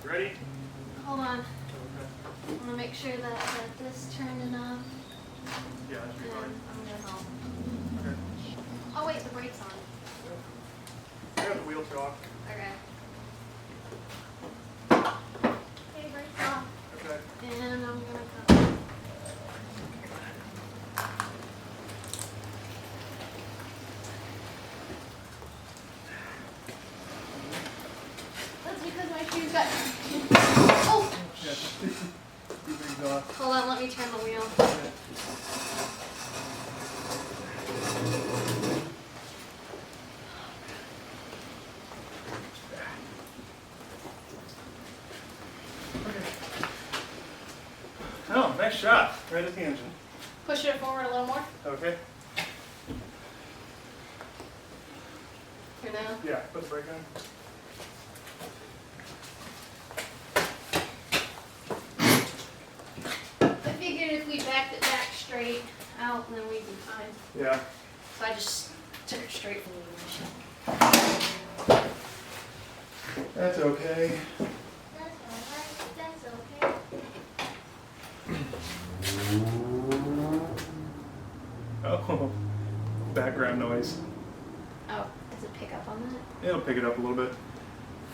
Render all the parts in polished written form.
Ready? Hold on. Okay. I want to make sure that this turned enough. Yeah, that should be And fine. I'm going to help. Okay. Oh, wait, the brake's on. I got the wheel off. Okay. Okay, brake's off. Okay. And I'm going to come. That's because my shoes got... Oh! Yeah, keep things off. Hold on, let me turn the wheel. Oh, nice shot. Right at the engine. Push it forward a little more. Okay. Here now. Yeah, put the brake on. I figured if we backed it back straight out, then we'd be fine. Yeah. So I just took it straight from the ignition. That's okay. That's alright. That's okay. Oh, background noise. Oh, does it pick up on that? It'll pick it up a little bit.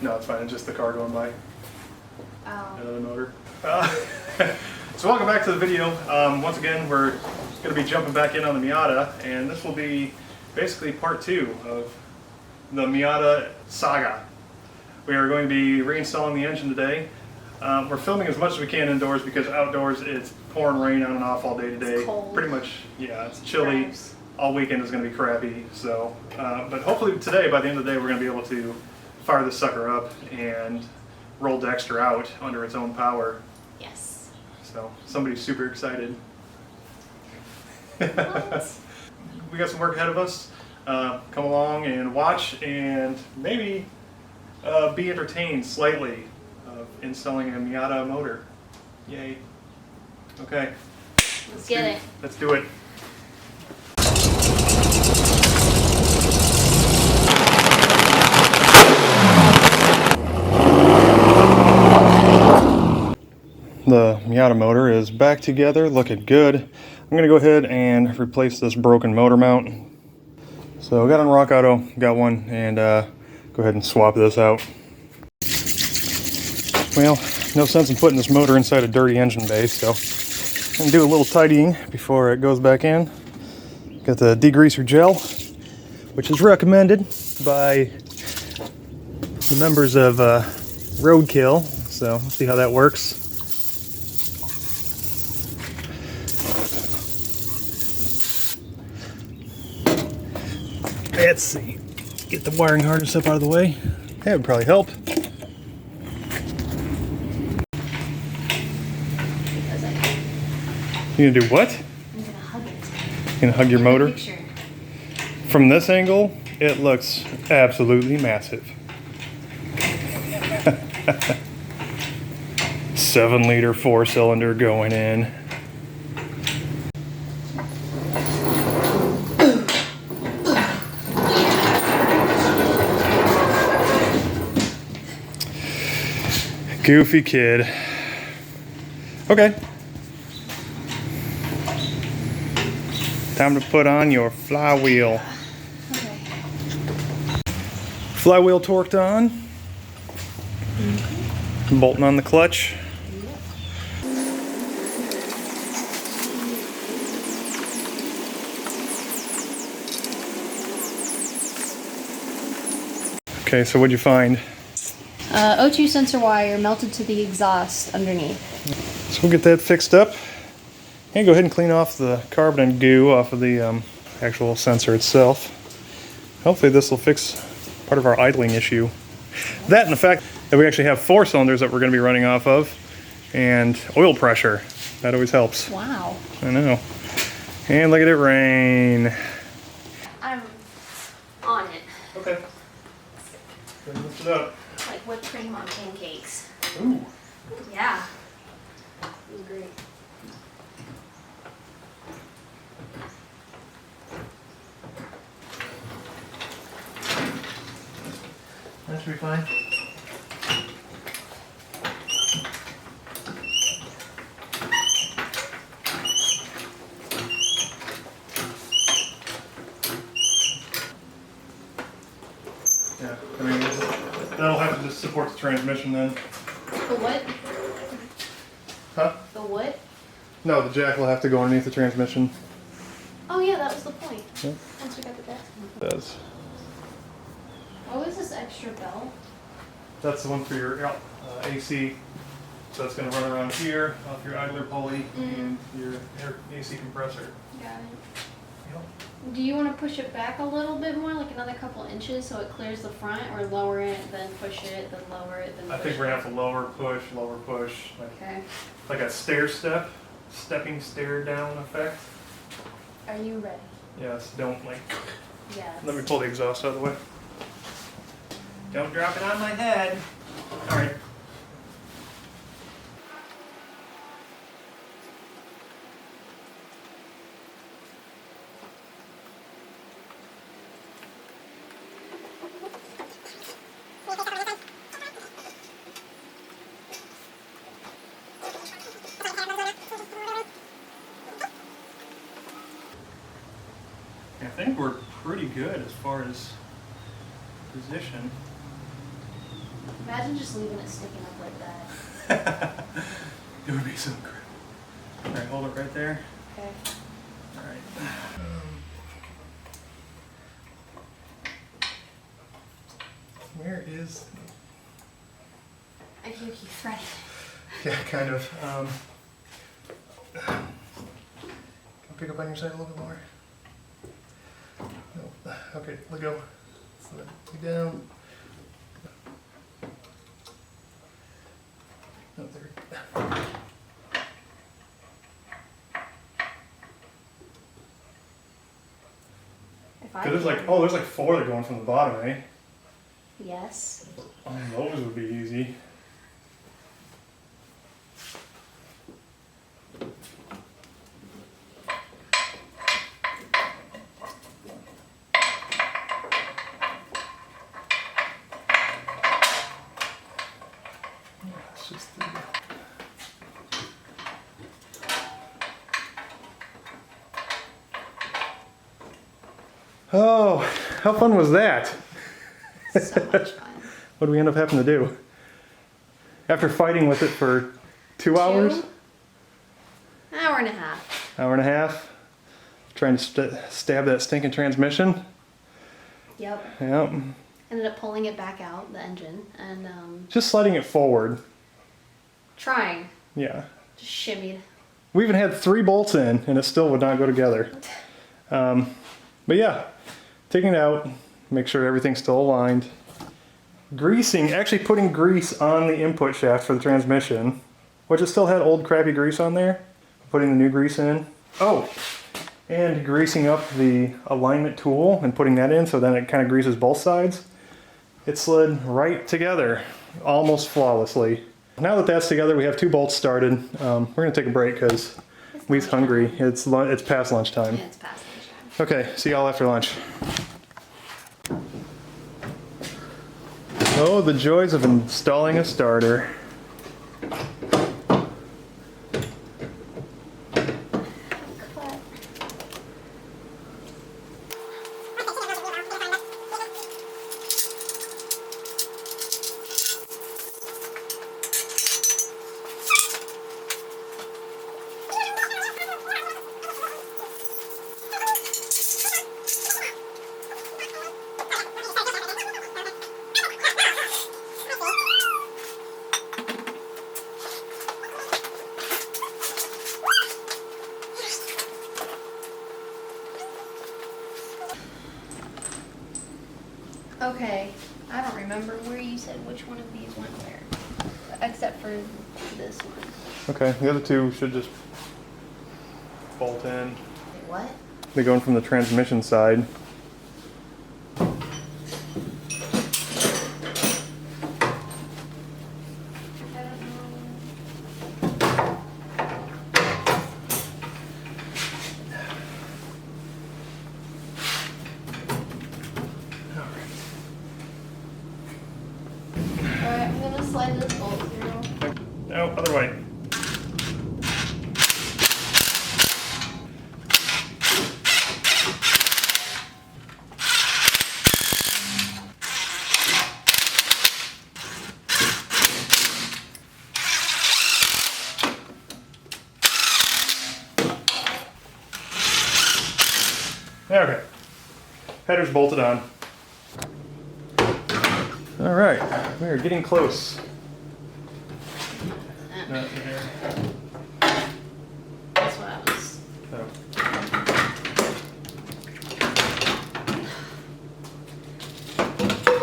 No, it's fine. It's just the car going by. Oh. Another motor. So welcome back to the video. Once again, we're going to be jumping back in on the Miata, and this will be basically part 2 of the Miata saga. We are going to be reinstalling the engine today. We're filming as much as we can indoors because outdoors it's pouring rain on and off all day today. It's cold. Pretty much, yeah, it's chilly. Gross. All weekend is going to be crappy. So, but hopefully today, by the end of the day, we're going to be able to fire this sucker up and roll Dexter out under its own power. Yes. So somebody's super excited. What? We got some work ahead of us. Come along and watch and maybe be entertained slightly of installing a Miata motor. Yay. Okay. Let's get it. Let's do it. The Miata motor is back together, looking good. I'm going to go ahead and replace this broken motor mount. So I got on Rock Auto, got one, and go ahead and swap this out. Well, no sense in putting this motor inside a dirty engine bay, so I'm going to do a little tidying before it goes back in. Got the degreaser gel, which is recommended by the members of Roadkill, so let's see how that works. Let's see, get the wiring harness up out of the way. That would probably help. Because I You gonna do what? I'm gonna hug it. You gonna hug your motor? Picture. From this angle, it looks absolutely massive. 7-liter 4-cylinder going in. Goofy kid. Okay. Time to put on your flywheel. Okay. Flywheel torqued on. Bolting on the clutch. Okay, so what'd you find? O2 sensor wire melted to the exhaust underneath. So we'll get that fixed up. And go ahead and clean off the carbon and goo off of the actual sensor itself. Hopefully this will fix part of our idling issue. That and the fact that we actually have 4 cylinders that we're going to be running off of. And oil pressure. That always helps. Wow. I know. And look at it rain. I'm on it. Okay. Lift it up. Like whipped cream on pancakes. Ooh. Yeah. This is great. That should be fine. Yeah, I mean, that'll have to just support the transmission then. The what? Huh? The what? No, the jack will have to go underneath the transmission. Oh yeah, that was the point. Yeah. Once we got the jack. It does. What was this extra belt? That's the one for your AC. So it's going to run around here, off your idler pulley, and your AC compressor. Got it. Yep. Do you want to push it back a little bit more, like another couple inches, so it clears the front, or lower it, then push it, then lower it, then push it? I think we're going to have to lower, push, Okay. like a stepping stair down effect. Are you ready? Yes, don't like. Yes. Let me pull the exhaust out of the way. Don't drop it on my head. All right. I think we're pretty good as far as position. Imagine just leaving it sticking up like that. It would be so great. All right, hold it right there. Okay. All right. Where is? I hear you threading. Yeah, kind of. Can I pick up on your side a little bit more? No. Okay, let go. Let me down. No, there. If I Because can. there's like 4 that are going from the bottom, eh? Yes. Those would be easy. It's just the... Oh, how fun was that? So much fun. What did we end up having to do? After fighting with it for 2 hours? Hour and a half. Hour and a half? Trying to stab that stinking transmission? Yep. Yep. Ended up pulling it back out, the engine, and Just sliding it forward. trying. Yeah. Just shimmied. We even had 3 bolts in and it still would not go together. But yeah, taking it out, make sure everything's still aligned. Greasing, actually putting grease on the input shaft for the transmission, which it still had old crappy grease on there. Putting the new grease in. Oh, and greasing up the alignment tool and putting that in so then it kind of greases both sides. It slid right together, almost flawlessly. Now that that's together, we have 2 bolts started. We're gonna take a break because Lee's hungry. It's past lunchtime. Yeah, it's past lunchtime. Okay, see y'all after lunch. Oh, the joys of installing a starter. Okay, I don't remember where you said which one of these went where, except for this one. Okay, the other 2 should just bolt in. Wait, what? They're going from the transmission side. I don't know. slide this bolt through. No, other way. Okay, header's bolted on. All right, we are getting close. Not here. That's what I was. Oh.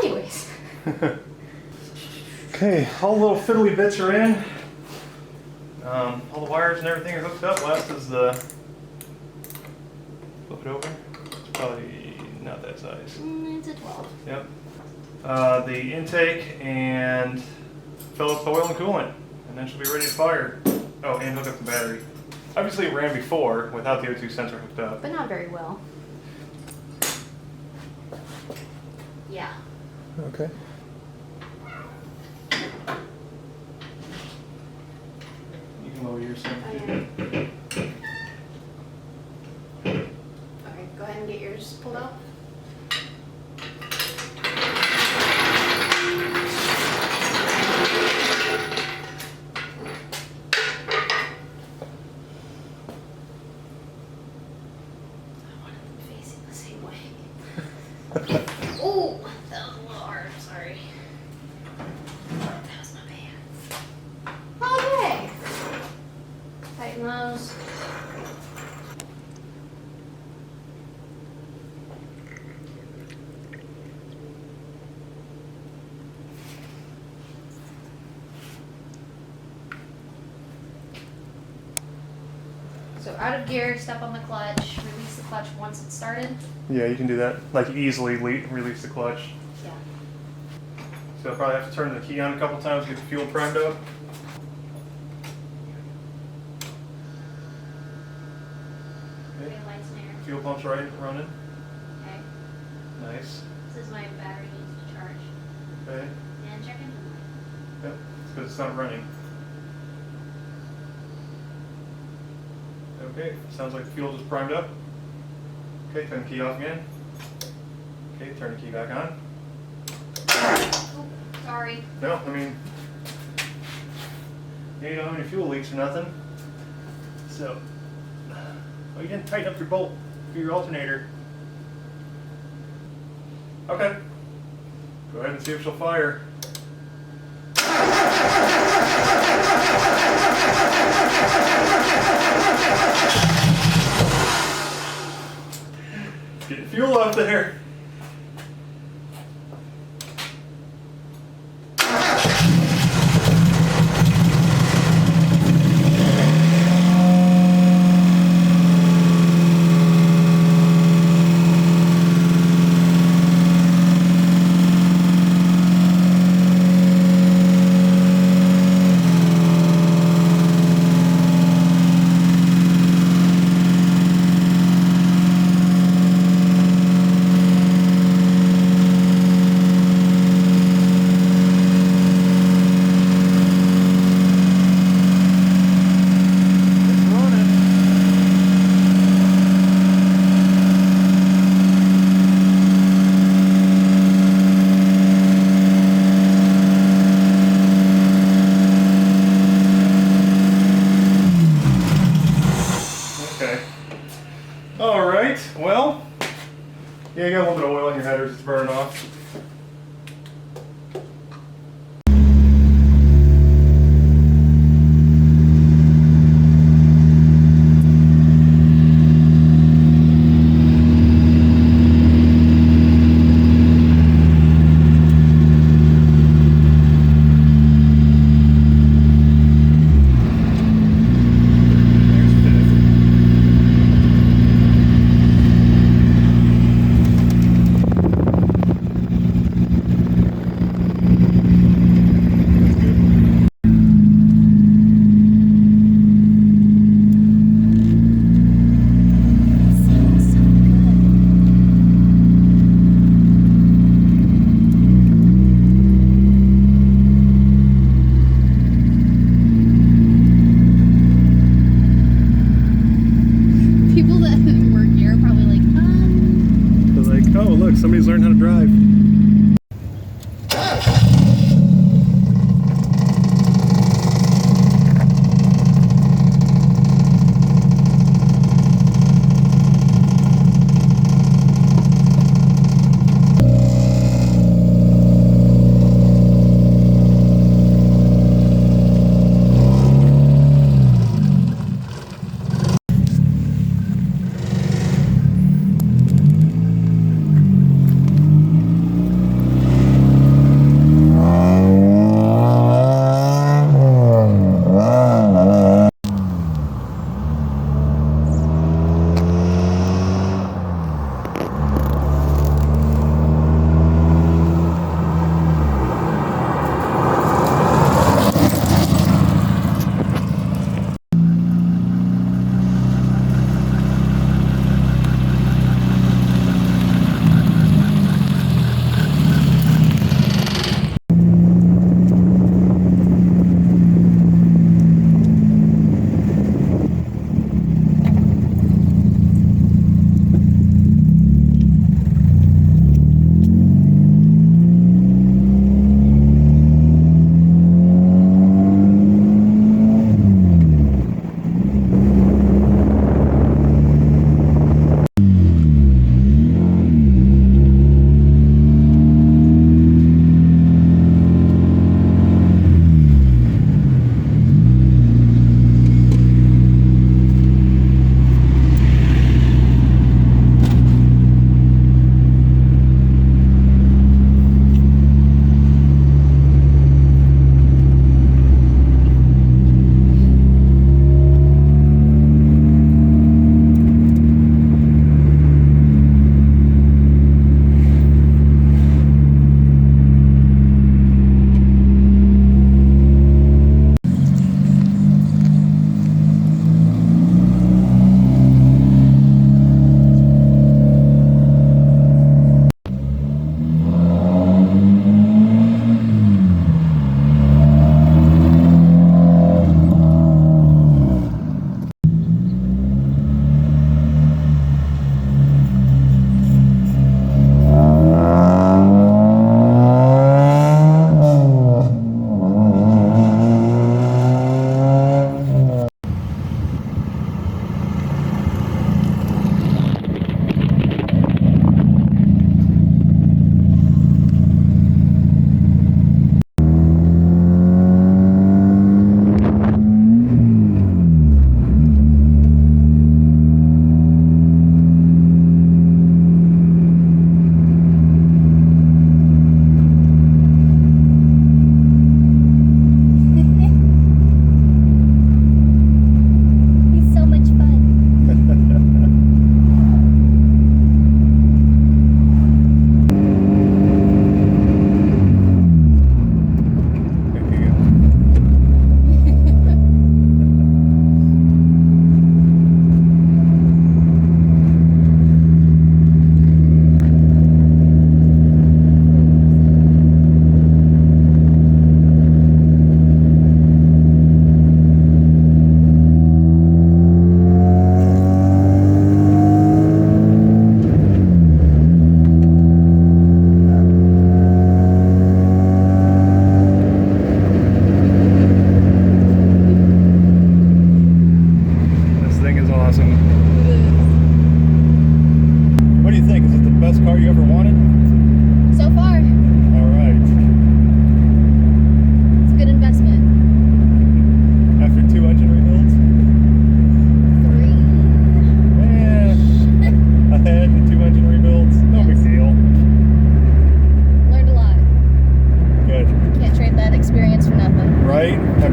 Anyways. Okay, all the little fiddly bits are in. All the wires and everything are hooked up. Last is the, flip it over. It's probably not that size. It's a 12. Yep. The intake and fill up the oil and coolant, and then she'll be ready to fire. Oh, and hook up the battery. Obviously it ran before without the O2 sensor hooked up. But not very well. Yeah. Okay. You can lower yours. Okay, go ahead and get yours pulled out. Oh, that was a little hard. Sorry. That was my bad. Okay. Tighten those. So out of gear, step on the clutch, release the clutch once it's started. Yeah, you can do that. Like easily release the clutch. Yeah. So I'll probably have to turn the key on a couple times to get the fuel primed up. Okay, lights and air. Fuel pump's right running. Okay. Nice. This is my battery needs to charge. Okay. And check engine light. Yep. It's because it's not running. Okay. Sounds like the fuel just primed up. Okay. Turn the key off again. Okay. Turn the key back on. Oh, sorry. No, I mean, you don't have any fuel leaks or nothing. So, oh, you didn't tighten up your bolt for your alternator. Okay. Go ahead and see if she'll fire. Get fuel out there. Alright, well, yeah, you got a little bit of oil in your headers, it's burning off. look, somebody's learned how to drive.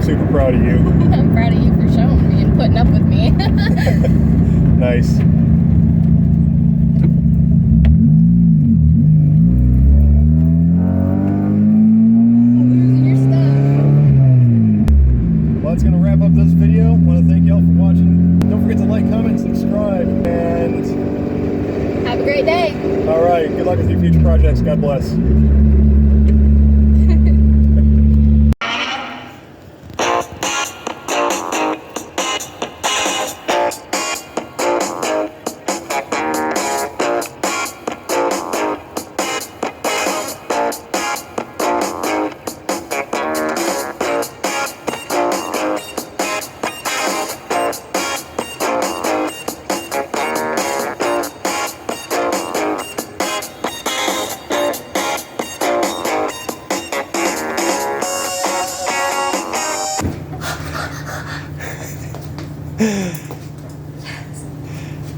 super proud of you. I'm proud of you for showing me and putting up with me. Nice. Well, that's going to wrap up this video. I want to thank y'all for watching. Don't forget to like, comment, subscribe, and have a great day. All right. Good luck with your future projects. God bless.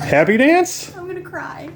Happy dance? I'm gonna cry.